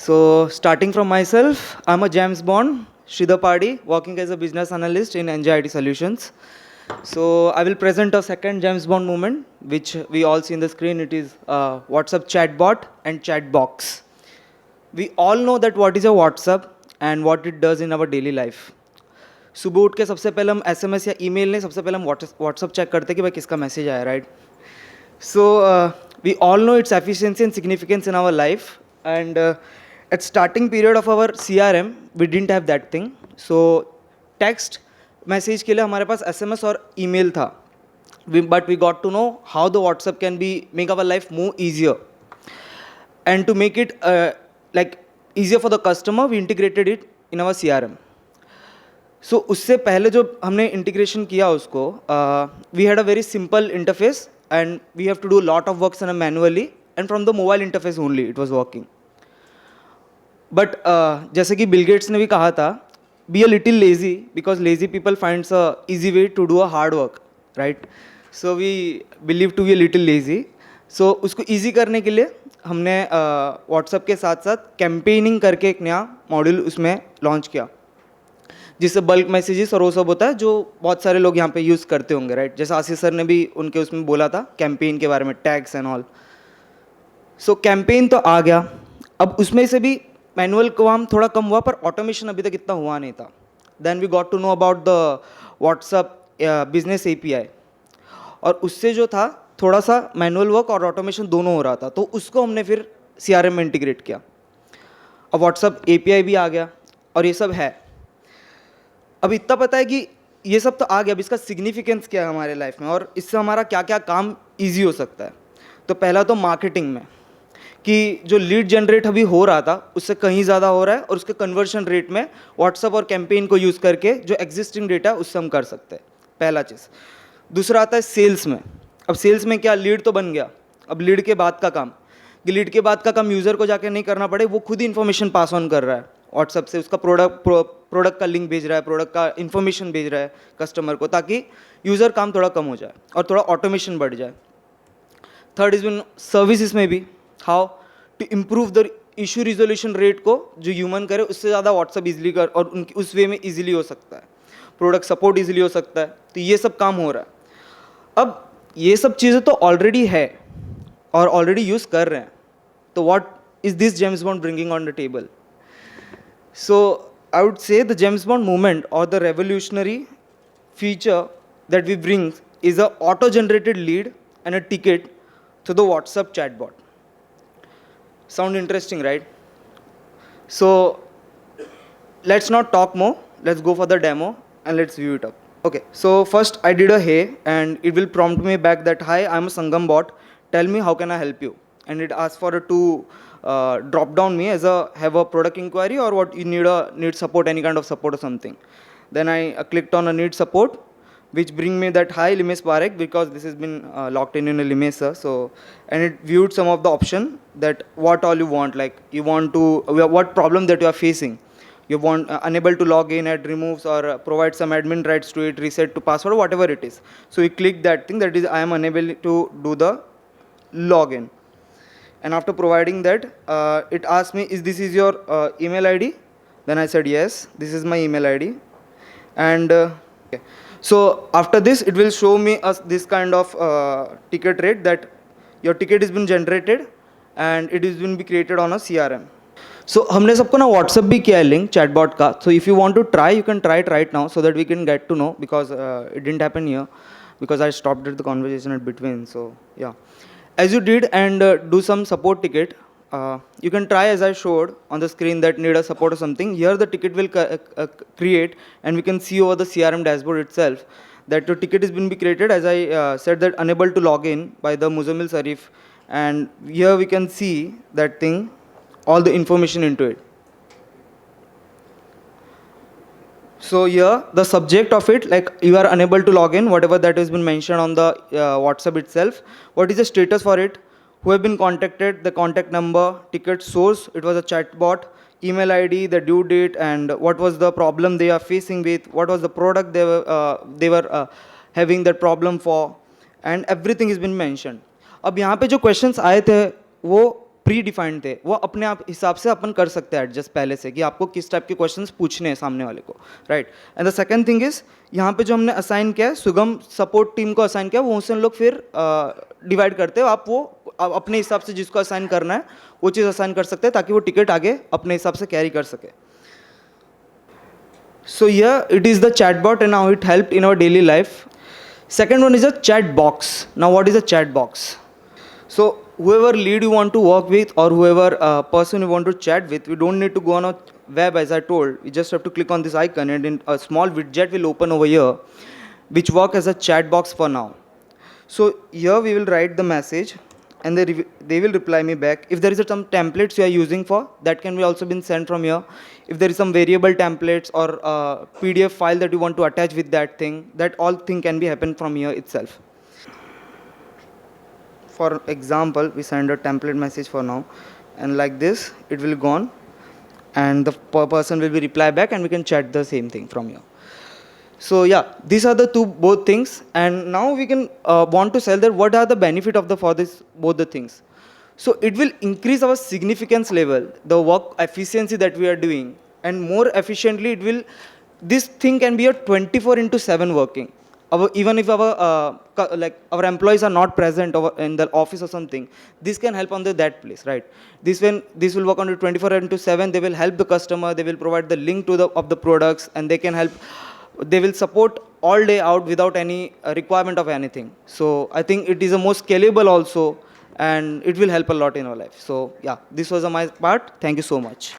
So, starting from myself, I'm a James Bond, Sridhar Padi, working as a business analyst in NJIT Solutions. So, I will present a second James Bond moment, which we all see in the screen. It is WhatsApp chatbot and chatbox. We all know that what is a WhatsApp and what it does in our daily life. सुबह उठ के सबसे पहले हम SMS या email नहीं, सबसे पहले हम व्हाट्सअप चेक करते हैं कि भाई किसका मैसेज आया, right? So we all know its efficiency and significance in our life. And at starting period of our CRM, we didn't have that thing. So text message के लिए हमारे पास SMS और email था. But we got to know how the WhatsApp can be make our life more easier. And to make it like easier for the customer, we integrated it in our CRM. सो उससे पहले जो हमने integration किया उसको, we had a very simple interface and we have to do lot of works in manually and from the mobile interface only it was working. But जैसे कि Bill Gates ने भी कहा था, be a little lazy because lazy people finds a easy way to do a hard work, right? So we believe to be a little lazy. So उसको easy करने के लिए हमने व्हाट्सएप के साथ साथ कैंपेनिंग करके एक नया मॉड्यूल उसमें लॉन्च किया, जिससे बल्क मैसेजेस और वो सब होता है जो बहुत सारे लोग यहाँ पे यूज़ करते होंगे, राइट? जैसे आशीष सर ने भी उनके उसमें बोला था कैंपेन के बारे में, tags and all. So campaign तो आ गया. अब उसमें से भी मैनुअल काम थोड़ा कम हुआ, पर ऑटोमेशन अभी तक इतना हुआ नहीं था. Then we got to know about the WhatsApp business API, और उससे जो था थोड़ा सा मैनुअल वर्क और ऑटोमेशन दोनों हो रहा था, तो उसको हमने फिर CRM में इंटीग्रेट किया. अब व्हाट्सअप API भी आ गया और ये सब है. अब इतना पता है कि ये सब तो आ गया, अब इसका सिग्निफिकेंस क्या है हमारे लाइफ में और इससे हमारा क्या क्या काम इजी हो सकता है. तो पहला तो मार्केटिंग में, कि जो लीड जनरेट अभी हो रहा था उससे कहीं ज़्यादा हो रहा है, और उसके कन्वर्शन रेट में व्हाट्सअप और कैंपेन को यूज़ करके जो एग्जिस्टिंग डेटा उससे हम कर सकते हैं, पहला चीज़. दूसरा आता है सेल्स में. अब सेल्स में क्या, लीड तो बन गया, अब लीड के बाद का काम, कि लीड के बाद का काम यूज़र को जाके नहीं करना पड़े, वो खुद ही इन्फॉर्मेशन पास ऑन कर रहा है व्हाट्सअप से, उसका प्रोडक्ट का लिंक भेज रहा है, प्रोडक्ट का इन्फॉर्मेशन भेज रहा है कस्टमर को, ताकि यूज़र काम थोड़ा कम हो जाए और थोड़ा ऑटोमेशन बढ़ जाए. थर्ड इज इन सर्विसेज में भी, how to improve the issue resolution rate को जो ह्यूमन करे उससे ज़्यादा व्हाट्सअप इजीली कर, और उनकी उस वे में इजीली हो सकता है, प्रोडक्ट सपोर्ट इजीली हो सकता है. तो ये सब काम हो रहा है. अब ये सब चीज़ें तो ऑलरेडी है और ऑलरेडी यूज़ कर रहे हैं, तो what is this James bond bringing on the table? So I would say the James Bond movement or the revolutionary feature that we bring is a auto-generated lead and a ticket to the WhatsApp chatbot. Sound interesting, right? So let's not talk more. Let's go for the demo and let's view it up. Okay, so first I did a hey and it will prompt me back that, hi, I'm a Sangam bot. Tell me how can I help you? And it asks for a to drop down me as a have a product inquiry or what you need support, any kind of support or something. Then I clicked on a need support, which bring me that, hi Limesh Parekh, because this has been locked in a Limesh sir. So, and it viewed some of the option that what all you want, like you want to what problem that you are facing. You want unable to log in, add removes, or provide some admin rights to it, reset to password, whatever it is. So you click that thing, that is I am unable to do the login. And after providing that, it asked me, is this is your email ID? Then I said yes, this is my email ID. And okay. So after this, it will show me us this kind of ticket rate, that your ticket has been generated and it is been be created on a CRM. So हमने सबको ना WhatsApp भी किया है link chatbot का. So if you want to try, you can try it right now so that we can get to know, because it didn't happen here because I stopped the conversation at between. So yeah, as you did and do some support ticket, you can try as I showed on the screen that need a support or something. Here the ticket will create, and we can see over the CRM dashboard itself that the ticket has been be created, as I said, that unable to log in by the Muzammil Sarif. And here we can see that thing, all the information into it. So here the subject of it, like you are unable to log in, whatever that has been mentioned on the WhatsApp itself. What is the status for it? Who have been contacted, the contact number, ticket source, it was a chatbot, email ID, the due date, and what was the problem they are facing with, what was the product they were having that problem for, and everything has been mentioned. अब यहाँ पे जो questions आए थे वो pre defined थे वो अपने आप हिसाब से अपन कर सकते हैं एडजस्ट पहले से कि आपको किस टाइप के क्वेश्चंस पूछने हैं सामने वाले को, right. And the second thing is यहाँ पे जो हमने असाइन किया है सुगम सपोर्ट टीम को असाइन किया, वो उनसे लोग फिर डिवाइड करते हो, आप वो अपने हिसाब से जिसको असाइन करना है वो चीज़ असाइन कर सकते हैं ताकि वो टिकट आगे अपने हिसाब से कैरी कर सके। So here it is the chatbot and how it helped in our daily life. Second one is a chat box. Now what is a chat box? So whoever lead you want to work with or whoever person you want to chat with, we don't need to go on a web as I told. You just have to click on this icon and a small widget will open over here which work as a chat box for now. So here we will write the message and they will reply me back. If there is some templates you are using for, that can be also been sent from here. If there is some variable templates or PDF file that you want to attach with that thing, that all thing can be happen from here itself. For example, we send a template message for now, and like this, it will go on, and the person will be reply back, and we can chat the same thing from here. So yeah, these are the both things, and now we can want to sell that. What are the benefit of for this both the things? So it will increase our significance level, the work efficiency that we are doing, and more efficiently it will. This thing can be a 24/7 working. Even if our employees are not present in the office or something, this can help on that place, right? This will work on the 24/7. They will help the customer. They will provide the link to of the products, and they can help. They will support all day out without any requirement of anything. So I think it is a more scalable also, and it will help a lot in our life. So yeah, this was my part. Thank you so much.